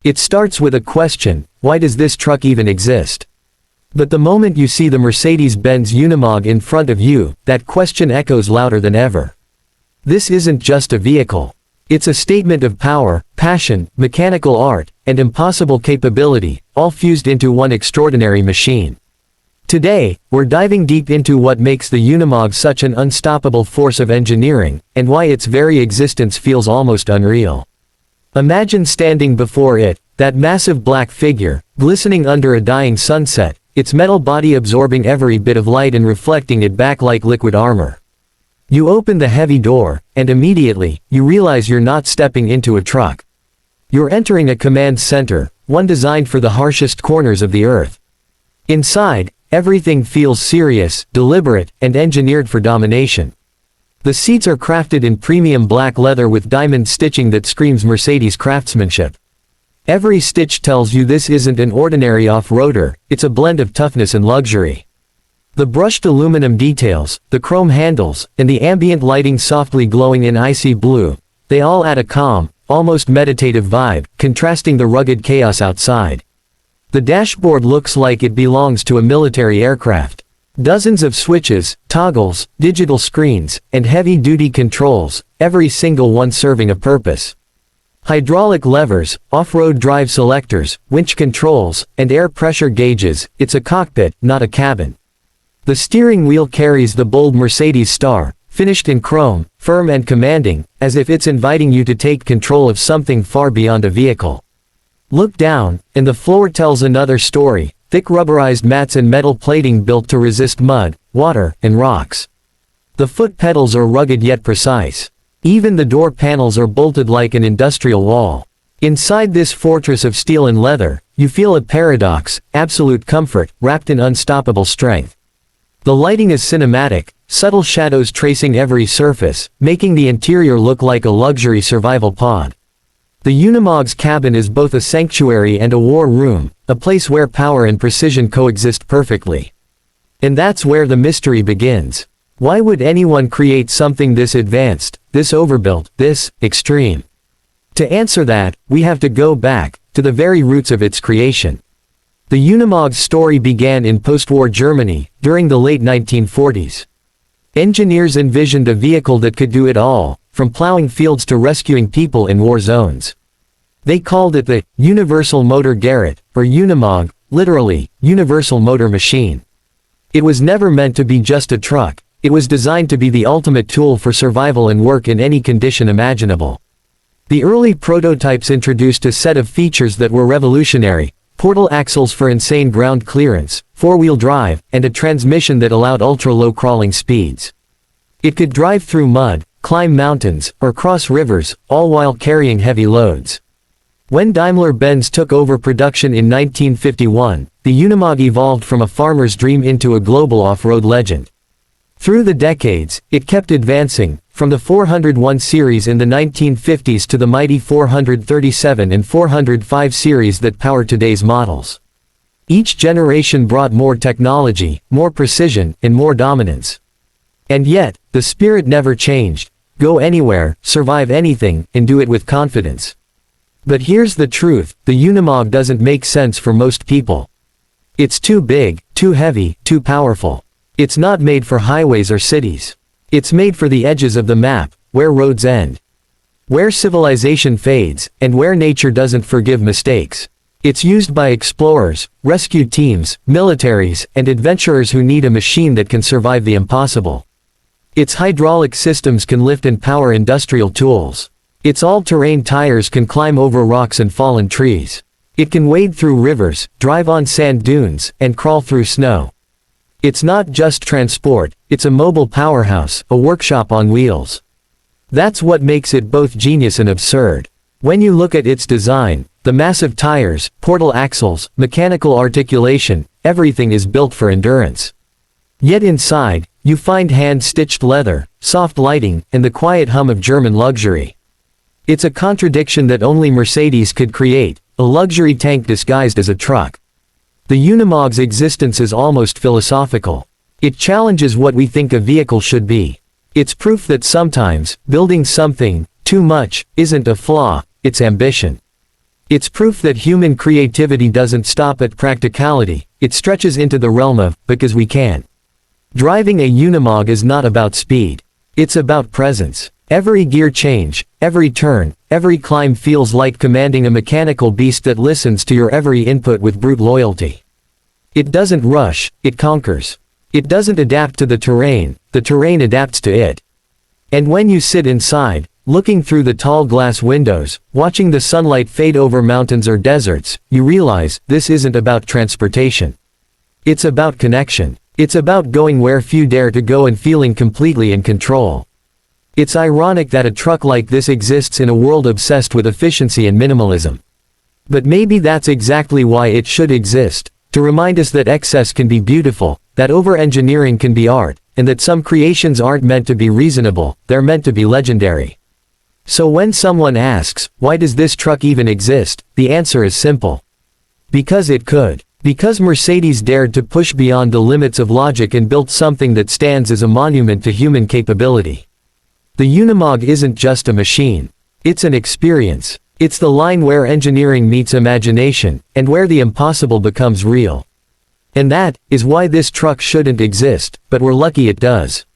It starts with a question: why does this truck even exist? But the moment you see the Mercedes-Benz Unimog in front of you, that question echoes louder than ever. This isn't just a vehicle. It's a statement of power, passion, mechanical art, and impossible capability, all fused into one extraordinary machine. Today, we're diving deep into what makes the Unimog such an unstoppable force of engineering, and why its very existence feels almost unreal. Imagine standing before it, that massive black figure, glistening under a dying sunset, its metal body absorbing every bit of light and reflecting it back like liquid armor. You open the heavy door, and immediately, you realize you're not stepping into a truck. You're entering a command center, one designed for the harshest corners of the earth. Inside, everything feels serious, deliberate, and engineered for domination. The seats are crafted in premium black leather with diamond stitching that screams Mercedes craftsmanship. Every stitch tells you this isn't an ordinary off-roader, it's a blend of toughness and luxury. The brushed aluminum details, the chrome handles, and the ambient lighting softly glowing in icy blue, they all add a calm, almost meditative vibe, contrasting the rugged chaos outside. The dashboard looks like it belongs to a military aircraft. Dozens of switches, toggles, digital screens, and heavy-duty controls, every single one serving a purpose. Hydraulic levers, off-road drive selectors, winch controls, and air pressure gauges, it's a cockpit, not a cabin. The steering wheel carries the bold Mercedes star, finished in chrome, firm and commanding, as if it's inviting you to take control of something far beyond a vehicle. Look down, and the floor tells another story, thick rubberized mats and metal plating built to resist mud, water, and rocks. The foot pedals are rugged yet precise. Even the door panels are bolted like an industrial wall. Inside this fortress of steel and leather, you feel a paradox: absolute comfort, wrapped in unstoppable strength. The lighting is cinematic, subtle shadows tracing every surface, making the interior look like a luxury survival pod. The Unimog's cabin is both a sanctuary and a war room, a place where power and precision coexist perfectly. And that's where the mystery begins. Why would anyone create something this advanced, this overbuilt, this extreme? To answer that, we have to go back to the very roots of its creation. The Unimog's story began in post-war Germany, during the late 1940s. Engineers envisioned a vehicle that could do it all, from plowing fields to rescuing people in war zones. They called it the Universal Motor Garret, or Unimog, literally, Universal Motor Machine. It was never meant to be just a truck. It was designed to be the ultimate tool for survival and work in any condition imaginable. The early prototypes introduced a set of features that were revolutionary: portal axles for insane ground clearance, four-wheel drive, and a transmission that allowed ultra-low crawling speeds. It could drive through mud, climb mountains, or cross rivers, all while carrying heavy loads. When Daimler-Benz took over production in 1951, the Unimog evolved from a farmer's dream into a global off-road legend. Through the decades, it kept advancing, from the 401 series in the 1950s to the mighty 437 and 405 series that power today's models. Each generation brought more technology, more precision, and more dominance. And yet, the spirit never changed: go anywhere, survive anything, and do it with confidence. But here's the truth: the Unimog doesn't make sense for most people. It's too big, too heavy, too powerful. It's not made for highways or cities. It's made for the edges of the map, where roads end, where civilization fades, and where nature doesn't forgive mistakes. It's used by explorers, rescue teams, militaries, and adventurers who need a machine that can survive the impossible. Its hydraulic systems can lift and power industrial tools. Its all-terrain tires can climb over rocks and fallen trees. It can wade through rivers, drive on sand dunes, and crawl through snow. It's not just transport, it's a mobile powerhouse, a workshop on wheels. That's what makes it both genius and absurd. When you look at its design, the massive tires, portal axles, mechanical articulation, everything is built for endurance. Yet inside, you find hand-stitched leather, soft lighting, and the quiet hum of German luxury. It's a contradiction that only Mercedes could create, a luxury tank disguised as a truck. The Unimog's existence is almost philosophical. It challenges what we think a vehicle should be. It's proof that sometimes, building something too much isn't a flaw, it's ambition. It's proof that human creativity doesn't stop at practicality, it stretches into the realm of, because we can. Driving a Unimog is not about speed. It's about presence. Every gear change, every turn, every climb feels like commanding a mechanical beast that listens to your every input with brute loyalty. It doesn't rush, it conquers. It doesn't adapt to the terrain adapts to it. And when you sit inside, looking through the tall glass windows, watching the sunlight fade over mountains or deserts, you realize this isn't about transportation. It's about connection. It's about going where few dare to go and feeling completely in control. It's ironic that a truck like this exists in a world obsessed with efficiency and minimalism. But maybe that's exactly why it should exist, to remind us that excess can be beautiful, that over-engineering can be art, and that some creations aren't meant to be reasonable, they're meant to be legendary. So when someone asks, why does this truck even exist, the answer is simple. Because it could. Because Mercedes dared to push beyond the limits of logic and built something that stands as a monument to human capability. The Unimog isn't just a machine. It's an experience. It's the line where engineering meets imagination, and where the impossible becomes real. And that is why this truck shouldn't exist, but we're lucky it does.